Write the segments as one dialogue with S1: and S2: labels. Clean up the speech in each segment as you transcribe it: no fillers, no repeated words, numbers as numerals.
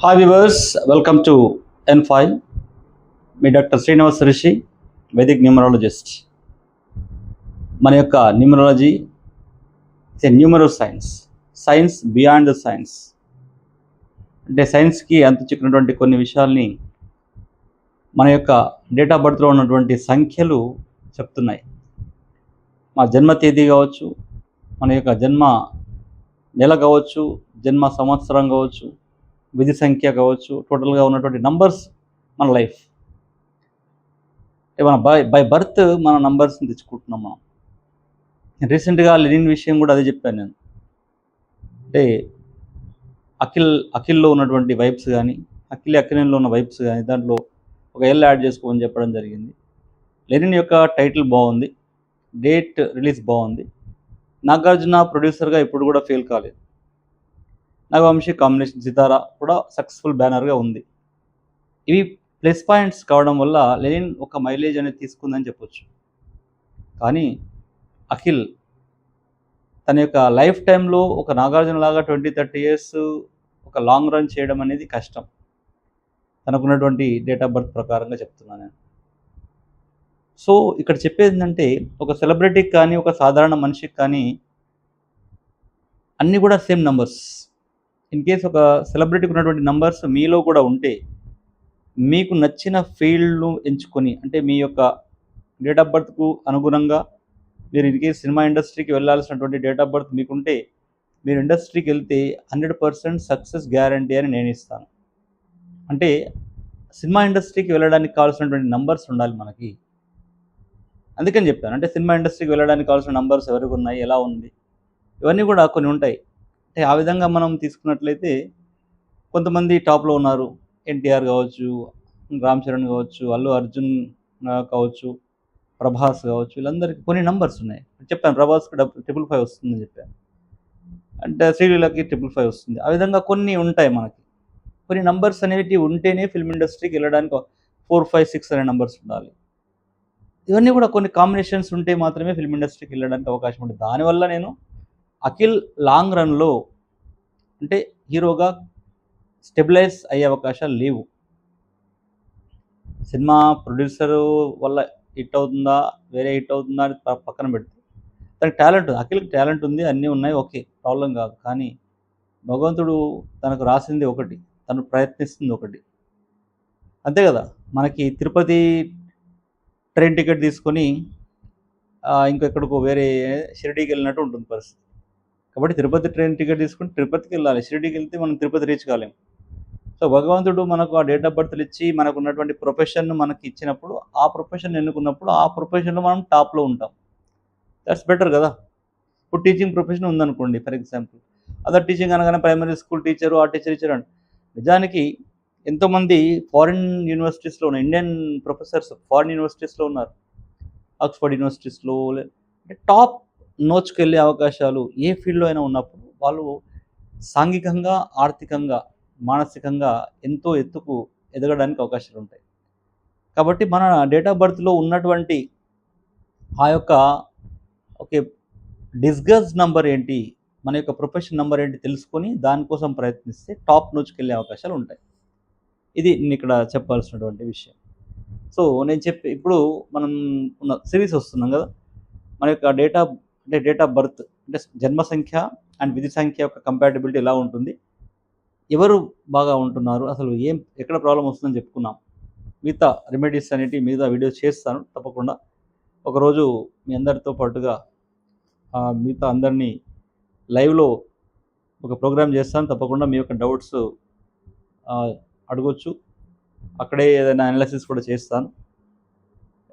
S1: Hi viewers, welcome to N5. Me doctor Srinivas Rishi, Vaidik numerologist. మన యొక్క numerology it's a numeral science, science beyond the science. అంటే సైన్స్కి అంత చిక్కినటువంటి కొన్ని విషయాల్ని మన యొక్క డేట్ ఆఫ్ బర్త్లో ఉన్నటువంటి సంఖ్యలు చెప్తున్నాయి. మా జన్మ తేదీ కావచ్చు, మన యొక్క జన్మ నెల కావచ్చు, జన్మ సంవత్సరం కావచ్చు, విధి సంఖ్య కావచ్చు, టోటల్గా ఉన్నటువంటి నంబర్స్ మన లైఫ్. మన బై బర్త్ మన నంబర్స్ని తెచ్చుకుంటున్నాం మనం. రీసెంట్గా లెనిన్ విషయం కూడా అదే చెప్పాను నేను. అంటే అఖిల్లో ఉన్నటువంటి వైబ్స్ కానీ, అఖిలేన్లో ఉన్న వైబ్స్ కానీ, దాంట్లో ఒక ఎల్ యాడ్ చేసుకోమని చెప్పడం జరిగింది. లెనిన్ యొక్క టైటిల్ బాగుంది, డేట్ రిలీజ్ బాగుంది. నాగార్జున ప్రొడ్యూసర్గా ఇప్పుడు కూడా ఫెయిల్ కాలేదు. నాగవంశీ కాంబినేషన్ సితారా కూడా సక్సెస్ఫుల్ బ్యానర్గా ఉంది. ఇవి ప్లస్ పాయింట్స్ కావడం వల్ల లెనిన్ ఒక మైలేజ్ అనేది తీసుకుందని చెప్పొచ్చు. కానీ అఖిల్ తన యొక్క లైఫ్ టైంలో ఒక నాగార్జున లాగా 20-30 ఇయర్స్ ఒక లాంగ్ రన్ చేయడం అనేది కష్టం. తనకున్నటువంటి డేట్ ఆఫ్ బర్త్ ప్రకారంగా చెప్తున్నాను నేను. సో ఇక్కడ చెప్పేది ఏంటంటే, ఒక సెలబ్రిటీకి కానీ, ఒక సాధారణ మనిషికి కానీ అన్నీ కూడా సేమ్ నంబర్స్. ఇన్ కేస్ ఒక సెలబ్రిటీకి ఉన్నటువంటి నంబర్స్ మీలో కూడా ఉంటే, మీకు నచ్చిన ఫీల్డ్ను ఎంచుకొని, అంటే మీ యొక్క డేట్ ఆఫ్ బర్త్కు అనుగుణంగా మీరు ఇన్ కేస్ సినిమా ఇండస్ట్రీకి వెళ్ళాల్సినటువంటి డేట్ ఆఫ్ బర్త్ మీకుంటే, మీరు ఇండస్ట్రీకి వెళ్తే 100% సక్సెస్ గ్యారంటీ అని నేను ఇస్తాను. అంటే సినిమా ఇండస్ట్రీకి వెళ్ళడానికి కావాల్సినటువంటి నంబర్స్ ఉండాలి మనకి. అందుకని చెప్పాను. అంటే సినిమా ఇండస్ట్రీకి వెళ్ళడానికి కావాల్సిన నంబర్స్ ఎవరికి ఉన్నాయి, ఎలా ఉంది, ఇవన్నీ కూడా కొన్ని ఉంటాయి. అంటే ఆ విధంగా మనం తీసుకున్నట్లయితే కొంతమంది టాప్లో ఉన్నారు. ఎన్టీఆర్ కావచ్చు, రామ్ చరణ్ కావచ్చు, అల్లు అర్జున్ కావచ్చు, ప్రభాస్ కావచ్చు, వీళ్ళందరికీ కొన్ని నంబర్స్ ఉన్నాయి. చెప్పాను ప్రభాస్కి 555 వస్తుందని చెప్పాను. అంటే శ్రీలీలకి 555 వస్తుంది. ఆ విధంగా కొన్ని ఉంటాయి మనకి. కొన్ని నంబర్స్ అనేవి ఉంటేనే ఫిల్మ్ ఇండస్ట్రీకి వెళ్ళడానికి 4, 5, 6 అనే నంబర్స్ ఉండాలి. ఇవన్నీ కూడా కొన్ని కాంబినేషన్స్ ఉంటే మాత్రమే ఫిల్మ్ ఇండస్ట్రీకి వెళ్ళడానికి అవకాశం ఉంటుంది. దానివల్ల నేను అఖిల్ లాంగ్ రన్లో అంటే హీరోగా స్టెబిలైజ్ అయ్యే అవకాశాలు లేవు. సినిమా ప్రొడ్యూసరు వల్ల హిట్ అవుతుందా, వేరే హిట్ అవుతుందా అని పక్కన పెడితే, తనకి టాలెంట్ ఉంది, అఖిల్కి టాలెంట్ ఉంది, అన్నీ ఉన్నాయి, ఓకే, ప్రాబ్లం కాదు. కానీ భగవంతుడు తనకు రాసింది ఒకటి, తను ప్రయత్నిస్తుంది ఒకటి, అంతే కదా. మనకి తిరుపతి ట్రైన్ టికెట్ తీసుకొని ఇంకెక్కడికో వేరే షిరిడీకి వెళ్ళినట్టు ఉంటుంది పరిస్థితి. కాబట్టి తిరుపతి ట్రైన్ టికెట్ తీసుకుని తిరుపతికి వెళ్ళాలి. షిరిడీకి వెళ్తే మనం తిరుపతి రీచ్ కాలేము. సో భగవంతుడు మనకు ఆ డేట్ ఆఫ్ బర్త్లు ఇచ్చి మనకు ఉన్నటువంటి ప్రొఫెషన్ మనకి ఇచ్చినప్పుడు, ఆ ప్రొఫెషన్ ఎన్నుకున్నప్పుడు ఆ ప్రొఫెషన్లో మనం టాప్లో ఉంటాం. దట్స్ బెటర్ కదా. ఇప్పుడు టీచింగ్ ప్రొఫెషన్ ఉందనుకోండి ఫర్ ఎగ్జాంపుల్, అదర్ టీచింగ్ అనగానే ప్రైమరీ స్కూల్ టీచరు, ఆ టీచర్ ఇచ్చారు అండి. నిజానికి ఎంతోమంది ఫారిన్ యూనివర్సిటీస్లో ఉన్న ఇండియన్ ప్రొఫెసర్స్ ఫారిన్ యూనివర్సిటీస్లో ఉన్నారు. ఆక్స్ఫర్డ్ యూనివర్సిటీస్లో అంటే టాప్ నోచ్కి వెళ్ళే అవకాశాలు ఏ ఫీల్డ్లో అయినా ఉన్నప్పుడు వాళ్ళు సాంఘికంగా, ఆర్థికంగా, మానసికంగా ఎంతో ఎత్తుకు ఎదగడానికి అవకాశాలు ఉంటాయి. కాబట్టి మన డేట్ ఆఫ్ బర్త్లో ఉన్నటువంటి ఆ యొక్క ఓకే డిస్గస్ నంబర్ ఏంటి, మన యొక్క ప్రొఫెషన్ నెంబర్ ఏంటి తెలుసుకొని దానికోసం ప్రయత్నిస్తే టాప్ నోచ్కి వెళ్ళే అవకాశాలు ఉంటాయి. ఇది నేను ఇక్కడ చెప్పాల్సినటువంటి విషయం. సో నేను ఇప్పుడు మనం ఉన్న సిరీస్ వస్తున్నాం కదా, మన యొక్క డేట్ ఆఫ్ బర్త్ అంటే జన్మ సంఖ్య అండ్ విధి సంఖ్య యొక్క కంపాటబిలిటీ ఎలా ఉంటుంది, ఎవరు బాగా ఉంటున్నారు, అసలు ఎక్కడ ప్రాబ్లం వస్తుందని చెప్పుకున్నాం. మిగతా రెమెడీస్ అనేవి మిగతా వీడియోస్ చేస్తాను తప్పకుండా. ఒకరోజు మీ అందరితో పాటుగా మిగతా అందరినీ లైవ్లో ఒక ప్రోగ్రామ్ చేస్తాను. తప్పకుండా మీ యొక్క డౌట్స్ అడగొచ్చు. అక్కడే ఏదైనా అనాలిసిస్ కూడా చేస్తాను.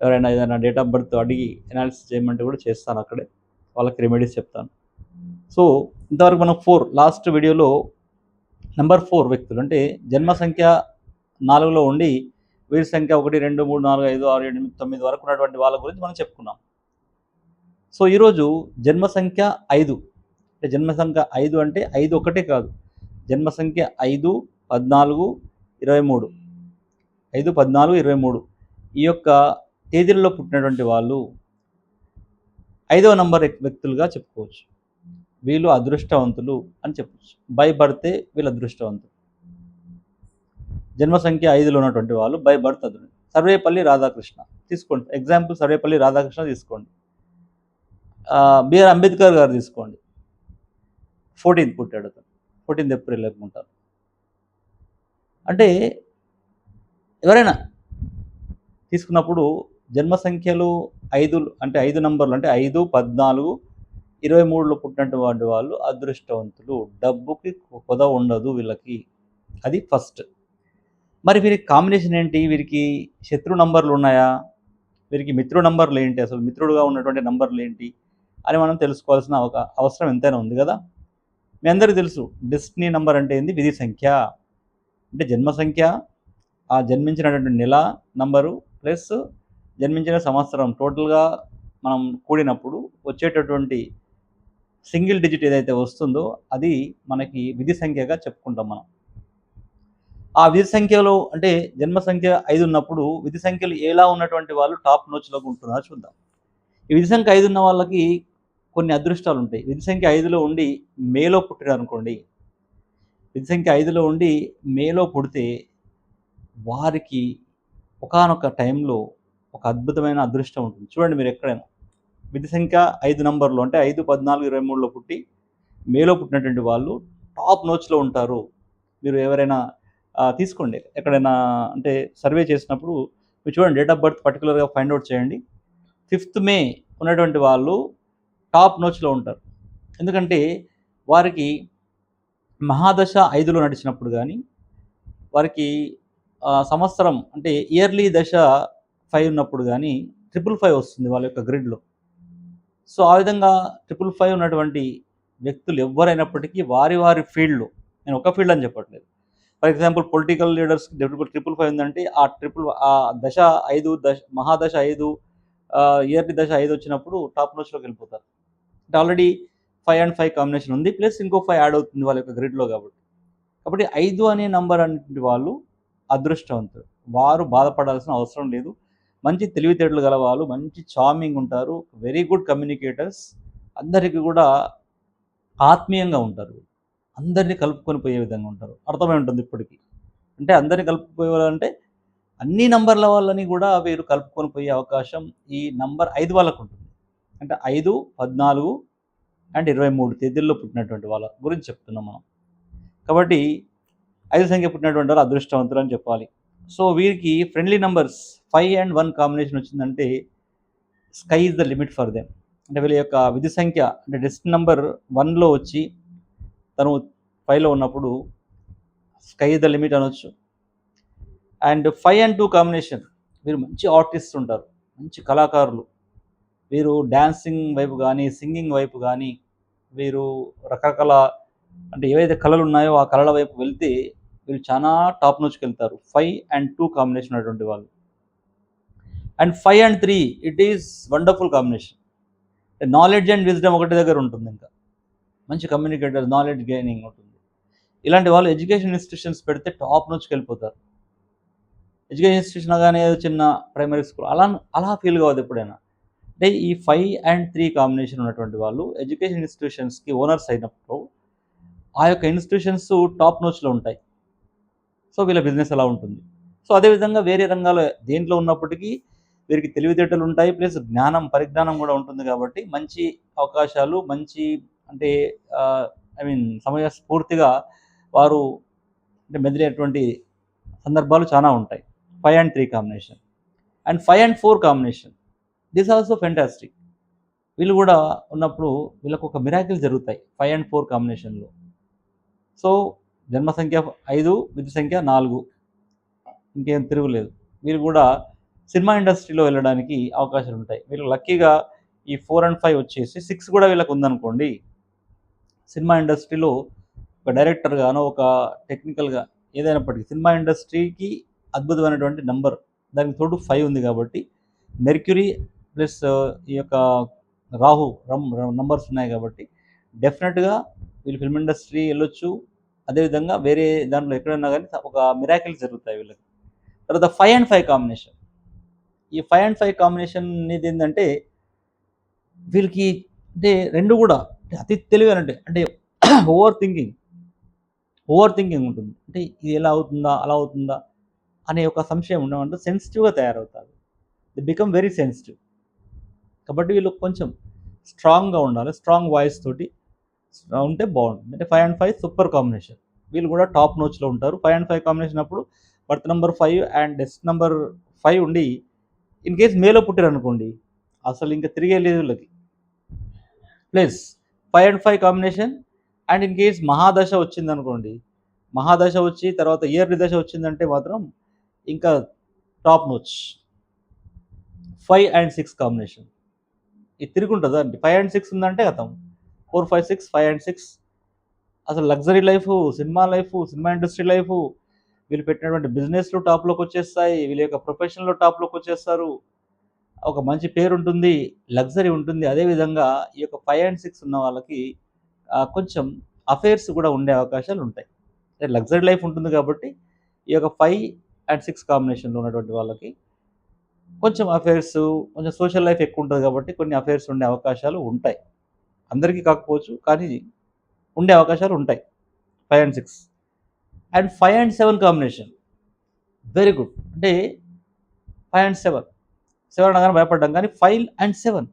S1: ఎవరైనా ఏదైనా డేట్ ఆఫ్ బర్త్ అడిగి అనాలిసిస్ చేయమంటే కూడా చేస్తాను అక్కడే, వాళ్ళకి రెమెడీస్ చెప్తాను. సో ఇంతవరకు మనం లాస్ట్ వీడియోలో నెంబర్ 4 వ్యక్తులు అంటే జన్మ సంఖ్య 4లో ఉండి వీరి సంఖ్య 1, 2, 3, 4, 5, 6, 7, 8, 9 వరకు ఉన్నటువంటి వాళ్ళ గురించి మనం చెప్పుకున్నాం. సో ఈరోజు జన్మ సంఖ్య 5 అంటే జన్మ సంఖ్య 5 అంటే 5 ఒకటే కాదు, జన్మ సంఖ్య 5, 14, 23, 5, 14, 23 ఈ యొక్క తేదీలలో పుట్టినటువంటి వాళ్ళు 5వ నంబర్ వ్యక్తులుగా చెప్పుకోవచ్చు. వీళ్ళు అదృష్టవంతులు అని చెప్పచ్చు. బై బర్తే వీళ్ళు అదృష్టవంతులు. జన్మ సంఖ్య 5లో ఉన్నటువంటి వాళ్ళు బై బర్త్ అతను సర్వేపల్లి రాధాకృష్ణ తీసుకోండి. ఎగ్జాంపుల్ సర్వేపల్లి రాధాకృష్ణ తీసుకోండి. బిఆర్ అంబేద్కర్ గారు తీసుకోండి. 14th పుట్టాడు అతను. 14th ఏప్రిల్ అనుకుంటారు. అంటే ఎవరైనా తీసుకున్నప్పుడు జన్మ సంఖ్యలు 5 అంటే 5 నంబర్లు అంటే 5, 14, 23లో పుట్టినటువంటి వాళ్ళు అదృష్టవంతులు. డబ్బుకి కొదవ ఉండదు వీళ్ళకి. అది ఫస్ట్. మరి వీరికి కాంబినేషన్ ఏంటి? వీరికి శత్రు నంబర్లు ఉన్నాయా? వీరికి మిత్రు నంబర్లు ఏంటి? అసలు మిత్రుడుగా ఉన్నటువంటి నంబర్లు ఏంటి అని మనం తెలుసుకోవాల్సిన అవసరం ఎంతైనా ఉంది కదా. మీ అందరికీ తెలుసు డెస్టినీ నంబర్ అంటే ఏంది? విధి సంఖ్య. అంటే జన్మ సంఖ్య, ఆ జన్మించినటువంటి నెల నంబరు ప్లస్ జన్మించిన సంవత్సరం టోటల్గా మనం కూడినప్పుడు వచ్చేటటువంటి సింగిల్ డిజిట్ ఏదైతే వస్తుందో అది మనకి విధి సంఖ్యగా చెప్పుకుంటాం మనం. ఆ విధి సంఖ్యలో అంటే జన్మ సంఖ్య 5 ఉన్నప్పుడు విధి సంఖ్యలు ఎలా ఉన్నటువంటి వాళ్ళు టాప్ నోచ్‌లోకి ఉంటున్నారో చూద్దాం. ఈ విధి సంఖ్య 5 ఉన్న వాళ్ళకి కొన్ని అదృష్టాలు ఉంటాయి. విధి సంఖ్య 5లో ఉండి మేలో పుట్టారనుకోండి. విధి సంఖ్య 5లో ఉండి మేలో పుడితే వారికి ఒకానొక టైంలో ఒక అద్భుతమైన అదృష్టం ఉంటుంది. చూడండి మీరు ఎక్కడైనా విధి సంఖ్య 5 నంబర్‌లో అంటే 5, 14, 23లో పుట్టి మేలో పుట్టినటువంటి వాళ్ళు టాప్ నోచ్‌లో ఉంటారు. మీరు ఎవరైనా తీసుకోండి. ఎక్కడైనా అంటే సర్వే చేసినప్పుడు మీరు చూడండి డేట్ ఆఫ్ బర్త్ పర్టిక్యులర్‌గా ఫైండ్ ఔట్ చేయండి. 5th మే ఉన్నటువంటి వాళ్ళు టాప్ నోచ్‌లో ఉంటారు. ఎందుకంటే వారికి మహాదశ 5లో నడిచినప్పుడు గానీ, వారికి సంవత్సరం అంటే ఇయర్లీ దశ 5 ఉన్నప్పుడు గానీ 555 వస్తుంది వాళ్ళ యొక్క గ్రిడ్‌లో. సో, ఆ విధంగా 555 ఉన్నటువంటి వ్యక్తులు ఎవ్వరైనప్పటికీ వారి వారి ఫీల్డ్‌లో, నేను ఒక ఫీల్డ్ అని చెప్పట్లేదు. ఫర్ ఎగ్జాంపుల్ పొలిటికల్ లీడర్స్ 555 ఉందంటే ఆ దశ 5 మహాదశ 5 ఇయర్లీ దశ 5 వచ్చినప్పుడు టాప్ నోచ్‌లోకి వెళ్ళిపోతారు. అంటే ఆల్రెడీ 5 అండ్ 5 కాంబినేషన్ ఉంది. ప్లస్ ఇంకో 5 యాడ్ అవుతుంది వాళ్ళ యొక్క గ్రిడ్‌లో కాబట్టి. కాబట్టి 5 అనే నంబర్ అనేటువంటి వాళ్ళు అదృష్టవంతులు. వారు బాధపడాల్సిన అవసరం లేదు. మంచి తెలివితేటలు గల వాళ్ళు, మంచి చార్మింగ్ ఉంటారు. Very good communicators. అందరికి కూడా ఆత్మీయంగా ఉంటారు. అందరిని కలుపుకొని పోయే విధంగా ఉంటారు. అర్థమై ఉంటుంది ఇప్పటికి. అంటే అందరిని కలుపుకుపోయేవాళ్ళంటే అన్ని నంబర్ల వాళ్ళని కూడా వీరు కలుపుకొని పోయే అవకాశం ఈ నంబర్ 5 వాళ్ళకుంటుంది. అంటే 5, 14 అండ్ 23 తేదీల్లో పుట్టినటువంటి వాళ్ళ గురించి చెప్తున్నాం మనం. కాబట్టి 5 సంఖ్య పుట్టినటువంటి వాళ్ళు అదృష్టవంతులు అని చెప్పాలి. సో, వీరికి ఫ్రెండ్లీ నంబర్స్ 5 అండ్ 1 కాంబినేషన్ వచ్చిందంటే sky is the limit for them. అంటే వీళ్ళ యొక్క విధి సంఖ్య అంటే డెస్టినీ నంబర్ 1లో వచ్చి తను 5లో ఉన్నప్పుడు స్కై ఈజ్ ద లిమిట్ అనొచ్చు. అండ్ 5 అండ్ 2 కాంబినేషన్ వీరు మంచి ఆర్టిస్ట్ ఉంటారు. మంచి కళాకారులు. వీరు డాన్సింగ్ వైపు గానీ, సింగింగ్ వైపు గానీ, వీరు రకరకాల అంటే ఏవైతే కళలు ఉన్నాయో ఆ కళల వైపు వెళ్తే వీళ్ళు చాలా టాప్ నోచ్‌కెళ్తారు. 5 అండ్ 2 కాంబినేషన్ ఉన్నటువంటి వాళ్ళు. And 5 and 3 it is wonderful combination. Knowledge and wisdom ఒకటి దగ్గర ఉంటుంది ఇంకా. మంచి కమ్యూనికేటర్, నాలెడ్జ్ గెయినింగ్ ఉంటుంది. ఇలాంటి వాళ్ళు ఎడ్యుకేషన్ ఇన్‌స్టిట్యూషన్స్ పెడితే టాప్ నోచ్‌కెళ్ళిపోతారు. ఎడ్యుకేషన్ ఇన్‌స్టిట్యూషన్ అనగానే ఏదో చిన్న ప్రైమరీ స్కూల్ అలా ఫీల్ కావద్దు ఎప్పుడైనా. అంటే ఈ 5 అండ్ 3 కాంబినేషన్ ఉన్నటువంటి వాళ్ళు ఎడ్యుకేషన్ ఇన్‌స్టిట్యూషన్స్‌కి ఓనర్స్ అయినప్పుడు ఆ యొక్క ఇన్‌స్టిట్యూషన్స్ టాప్ నోచ్‌లో ఉంటాయి. సో, వీళ్ళ బిజినెస్ అలా ఉంటుంది. సో, అదేవిధంగా వేరే రంగాల్లో దేంట్లో ఉన్నప్పటికీ వీరికి తెలివితేటలు ఉంటాయి. ప్లస్ పరిజ్ఞానం కూడా ఉంటుంది కాబట్టి మంచి అవకాశాలు, మంచి అంటే సమయస్ఫూర్తిగా వారు అంటే మెదిలేటువంటి సందర్భాలు చాలా ఉంటాయి. 5 and 3 combination. And 5 and 4 combination. This also fantastic. వీళ్ళు కూడా ఉన్నప్పుడు వీళ్ళకి ఒక మిరాకిల్ జరుగుతాయి 5 అండ్ 4 కాంబినేషన్‌లో. సో, జన్మ సంఖ్య 5, విధి సంఖ్య 4 ఇంకేం తిరుగులేదు. వీరు కూడా సినిమా ఇండస్ట్రీలో వెళ్ళడానికి అవకాశాలుంటాయి. వీళ్ళు లక్కీగా ఈ 4 అండ్ 5 వచ్చేసి 6 కూడా వీళ్ళకి ఉందనుకోండి. సినిమా ఇండస్ట్రీలో ఒక డైరెక్టర్ గానో, ఒక టెక్నికల్‌గా ఏదైనప్పటికీ సినిమా ఇండస్ట్రీకి అద్భుతమైనటువంటి నంబర్. దానికి తోడు 5 ఉంది కాబట్టి మెర్క్యూరీ ప్లస్ ఈ యొక్క రాహు నంబర్స్ ఉన్నాయి కాబట్టి డెఫినిట్‌గా వీళ్ళు ఫిల్మ్ ఇండస్ట్రీ ఎళ్ళొచ్చు. అదేవిధంగా వేరే దాంట్లో ఎక్కడన్నా గానీ ఒక మిరాకిల్స్ జరుగుతాయి వీళ్ళకి. తర్వాత 5 అండ్ 5 కాంబినేషన్. ఈ 5 అండ్ 5 కాంబినేషన్ అనేదేందంటే వీళ్ళకి అంటే 2 కూడా అతి తెలివైనటే అంటే ఓవర్ థింకింగ్. ఓవర్ థింకింగ్ ఉంటుంది. అంటే ఇది ఎలా అవుతుందా? అలా అవుతుందా? అనే ఒక సంశయం ఉండమంటే సెన్సిటివ్‌గా తయారవుతారు. They become very sensitive. కాబట్టి వీళ్ళు కొంచెం స్ట్రాంగ్‌గా ఉండాలి. స్ట్రాంగ్ వాయిస్ తోటి ఉంటే బావుంటుంది. అంటే 5 అండ్ 5 సూపర్ కాంబినేషన్. వీళ్ళు కూడా టాప్ నోచ్‌లో ఉంటారు. 5 అండ్ 5 కాంబినేషన్ అప్పుడు బర్త్ నంబర్ 5 అండ్ డెస్ట్ నంబర్ 5 ఉండి ఇన్ కేస్ మేలో పుట్టారనుకోండి, అసలు ఇంక తిరిగే లేదు వీళ్ళకి. Plus 5 and 5 combination and in case మహాదశ వచ్చిందనుకోండి, మహాదశ వచ్చి తర్వాత ఇయర్లీ దశ వచ్చిందంటే మాత్రం ఇంకా టాప్ నోచ్. 5 and 6 combination. ఇది తిరుగుంటదా అండి. 5 అండ్ 6 ఉందంటే ఖతం. 4, 5, 6, 5 అండ్ 6 అసలు luxury life, cinema life, cinema industry life, వీళ్ళు పెట్టినటువంటి బిజినెస్‌లు టాప్‌లోకొచ్చేస్తాయి. వీళ్ళ యొక్క ప్రొఫెషన్‌లో టాప్‌లోకొచ్చేస్తారు. ఒక మంచి పేరుంటుంది. లగ్జరీ ఉంటుంది. అదే విధంగా ఈ యొక్క 5 అండ్ 6 ఉన్న వాళ్ళకి కొంచెం అఫైర్స్ కూడా ఉండే అవకాశాలుంటాయి. లగ్జరీ లైఫ్ ఉంటుంది కాబట్టి, ఈ యొక్క 5 అండ్ 6 కాంబినేషన్‌లో ఉన్నటువంటి వాళ్ళకి కొంచెం అఫైర్స్, కొంచెం సోషల్ లైఫ్ ఎక్కువుంటది కాబట్టి కొన్ని అఫైర్స్ ఉండే అవకాశాలు ఉంటాయి. అందరికీ కాకపోవచ్చు. కానీ ఉండే అవకాశాలుంటాయి. 5 and 6 and 5 and 7 combination very good. అంటే 5 అండ్ 7, 7 అనగానే భయపడ్డాం కానీ 5 అండ్ 7,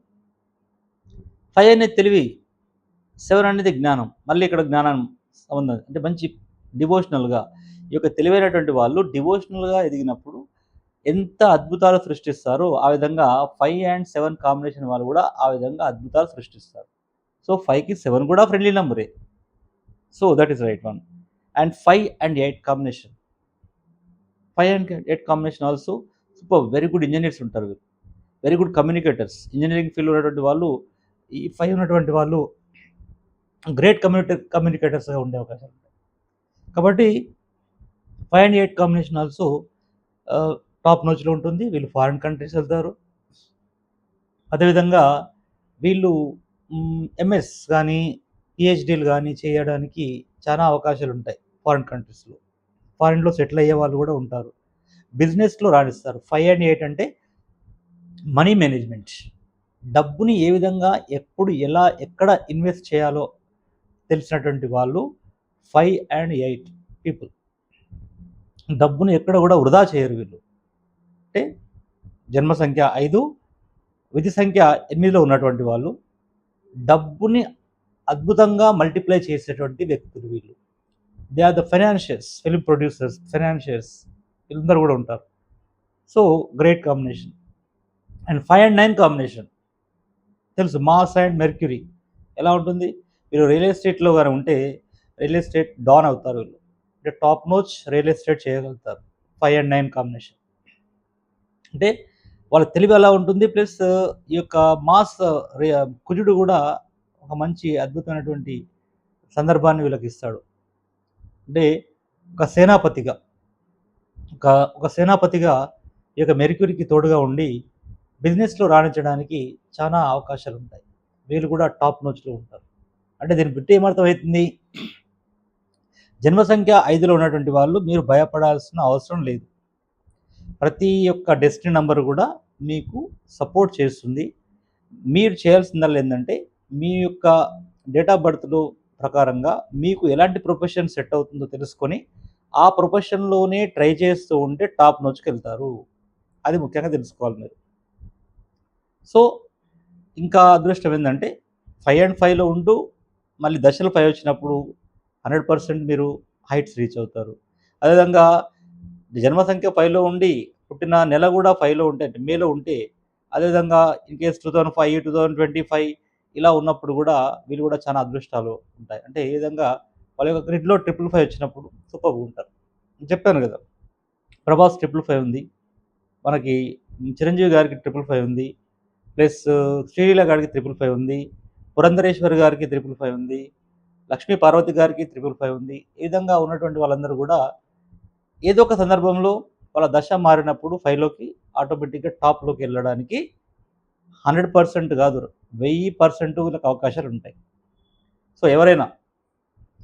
S1: 5 అనేది తెలివి, 7 అనేది జ్ఞానం. మళ్ళీ ఇక్కడ జ్ఞానం సంబంధం అంటే మంచి డివోషనల్‌గా ఈ యొక్క తెలివైనటువంటి వాళ్ళు డివోషనల్‌గా ఎదిగినప్పుడు ఎంత అద్భుతాలు సృష్టిస్తారో, ఆ విధంగా 5 అండ్ 7 కాంబినేషన్ వాళ్ళు కూడా ఆ విధంగా అద్భుతాలు సృష్టిస్తారు. సో, 5కి 7 కూడా ఫ్రెండ్లీ నంబరే. So, that is right one. And 5 and 8 combination. 5 and 8 combination also super very good engineers ఉంటారు వీళ్ళు. Very good communicators. ఇంజినీరింగ్ ఫీల్డ్‌లో ఉన్నటువంటి వాళ్ళు, ఈ 5 ఉన్నటువంటి వాళ్ళు గ్రేట్ కమ్యూనికేటర్స్‌గా ఉండే అవకాశాలు ఉంటాయి. కాబట్టి 5 అండ్ 8 కాంబినేషన్ ఆల్సో టాప్ నోచ్‌లో ఉంటుంది. వీళ్ళు ఫారిన్ కంట్రీస్ వెళ్తారు. అదేవిధంగా వీళ్ళు ఎంఎస్ గానీ, పీహెచ్‌డీలు గానీ చేయడానికి చాలా అవకాశాలుంటాయి ఫారిన్ కంట్రీస్‌లో. ఫారిన్‌లో సెటిల్ అయ్యే వాళ్ళు గూడా ఉంటారు. బిజినెస్‌లో రాణిస్తారు. 5 అండ్ 8 అంటే మనీ మేనేజ్‌మెంట్. డబ్బుని ఏ విధంగా, ఎప్పుడు, ఎలా, ఎక్కడ ఇన్వెస్ట్ చేయాలో తెలిసినటువంటి వాళ్ళు 5 అండ్ 8 పీపుల్. డబ్బుని ఎక్కడ గూడా వృధా చేయరు వీళ్ళు. అంటే జన్మ సంఖ్య 5, విధి సంఖ్య 8లో ఉన్నటువంటి వాళ్ళు డబ్బుని అద్భుతంగా మల్టిప్లై చేసేటువంటి వ్యక్తులు వీళ్ళు. They are the financiers, film producers, financiers వీళ్ళందరూ గూడా ఉంటారు. So, great combination. And 5 and 9 combination తెలుసు. మార్స్ అండ్ మెర్క్యూరీ ఎలా ఉంటుంది? వీళ్ళు రియల్ ఎస్టేట్‌లో గాని ఉంటే రియల్ ఎస్టేట్ డాన్ అవుతారు వీళ్ళు. అంటే టాప్ నోచ్ రియల్ ఎస్టేట్ చేయగలుగుతారు. 5 అండ్ 9 కాంబినేషన్. అంటే వాళ్ళ తెలివి ఎలా ఉంటుంది. ప్లస్ ఈ యొక్క మాస్ కుజుడు గూడా ఒక మంచి అద్భుతమైనటువంటి సందర్భాన్ని వీళ్ళకిస్తాడు. అంటే ఒక సేనాపతిగా, ఒక ఒక సేనాపతిగా ఈ యొక్క మెర్క్యూరీకి తోడుగా ఉండి బిజినెస్‌లో రాణించడానికి చాలా అవకాశాలుంటాయి. వీళ్ళు కూడా టాప్ నోచ్‌లో ఉంటారు. అంటే దీన్ని బట్టి ఏమర్థమవుతుంది? జన్మ సంఖ్య 5లో ఉన్నటువంటి వాళ్ళు మీరు భయపడాల్సిన అవసరం లేదు. ప్రతి ఒక్క డెస్టినీ నంబర్ గూడా మీకు సపోర్ట్ చేస్తుంది. మీరు చేయాల్సిందల్లా ఏందంటే, మీ యొక్క డేట్ ఆఫ్ బర్త్‌లో ప్రకారంగా మీకు ఎలాంటి ప్రొఫెషన్ సెట్ అవుతుందో తెలుసుకొని, ఆ ప్రొఫెషన్‌లోనే ట్రై చేస్తూ ఉంటే టాప్ నోచ్‌కెళ్తారు. అది ముఖ్యంగా తెలుసుకోవాలి మీరు. సో, ఇంకా అదృష్టం ఏందంటే 5 అండ్ 5లో ఉంటూ మళ్ళీ దశలు 5 వచ్చినప్పుడు 100% మీరు హైట్స్ రీచ్ అవుతారు. అదేవిధంగా జన్మ సంఖ్య 5లో ఉండి పుట్టిన నెల గూడా 5లో ఉంటే అంటే మేలో ఉంటే అదేవిధంగా ఇన్‌కేస్ 2005, 2025 ఇలా ఉన్నప్పుడు గూడా వీళ్ళు గూడా చాలా అదృష్టాలు ఉంటాయి. అంటే ఏ విధంగా వాళ్ళ యొక్క గ్రిడ్‌లో 555 వచ్చినప్పుడు సూపర్‌గుంటారు. చెప్పాను గదా! ప్రభాస్ 555 ఉంది. మనకి చిరంజీవి గారికి 555 ఉంది. ప్లస్ శ్రీలీల గారికి 555 ఉంది. పురంధరేశ్వరి గారికి 555 ఉంది. లక్ష్మీ పార్వతి గారికి 555 ఉంది. ఈ విధంగా ఉన్నటువంటి వాళ్ళందరూ గూడా ఏదో ఒక సందర్భంలో వాళ్ళ దశ మారినప్పుడు 5లోకి ఆటోమేటిక్‌గా టాప్‌లోకెళ్ళడానికి 100% గాదు 1000% వీళ్ళకి అవకాశాలుంటాయి. సో, ఎవరైనా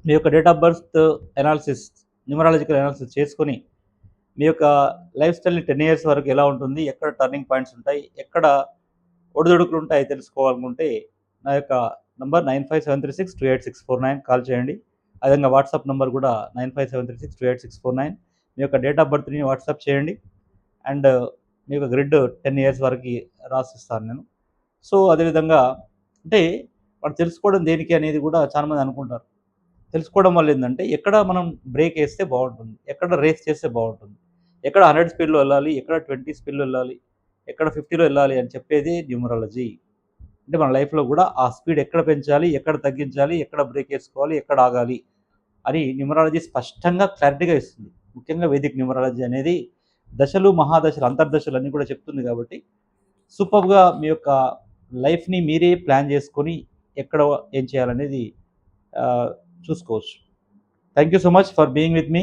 S1: మీ యొక్క date of birth analysis, numerological analysis చేసుకొని, మీ యొక్క లైఫ్ స్టైల్‌ని 10 ఇయర్స్ వరకు ఎలా ఉంటుంది? ఎక్కడ టర్నింగ్ పాయింట్స్ ఉంటాయి? ఎక్కడ ఒడిదుడుకులుంటాయి తెలుసుకోవాలనుకుంటే, నా యొక్క నంబర్ 9573628649 కాల్ చేయండి. అదేవిధంగా వాట్సాప్ నెంబర్ కూడా 9573628649. మీ యొక్క డేట్ ఆఫ్ బర్త్ని వాట్సాప్ చేయండి. అండ్ మీ యొక్క గ్రిడ్ 10 ఇయర్స్ వరకు రాసిస్తాను నేను. సో అదేవిధంగా అంటే మనం తెలుసుకోవడం దేనికి అనేది కూడా చాలామంది అనుకుంటారు. తెలుసుకోవడం వల్ల ఏంటంటే ఎక్కడ మనం బ్రేక్ వేస్తే బాగుంటుంది, ఎక్కడ రేస్ చేస్తే బాగుంటుంది, ఎక్కడ 100 స్పీడ్లో వెళ్ళాలి, ఎక్కడ 20 స్పీడ్లో వెళ్ళాలి, ఎక్కడ 50లో వెళ్ళాలి అని చెప్పేది న్యూమరాలజీ. అంటే మన లైఫ్లో కూడా ఆ స్పీడ్ ఎక్కడ పెంచాలి, ఎక్కడ తగ్గించాలి, ఎక్కడ బ్రేక్ వేసుకోవాలి, ఎక్కడ ఆగాలి అని న్యూమరాలజీ స్పష్టంగా క్లారిటీగా ఇస్తుంది. ముఖ్యంగా వేదిక్ న్యూమరాలజీ అనేది దశలు, మహాదశలు, అంతర్దశలు అన్నీ కూడా చెప్తుంది కాబట్టి సూపర్గా మీ యొక్క లైఫ్ని మీరే ప్లాన్ చేసుకొని ఎక్కడ ఏం చేయాలనేది చూసుకోవచ్చు. Thank you so much for being with me.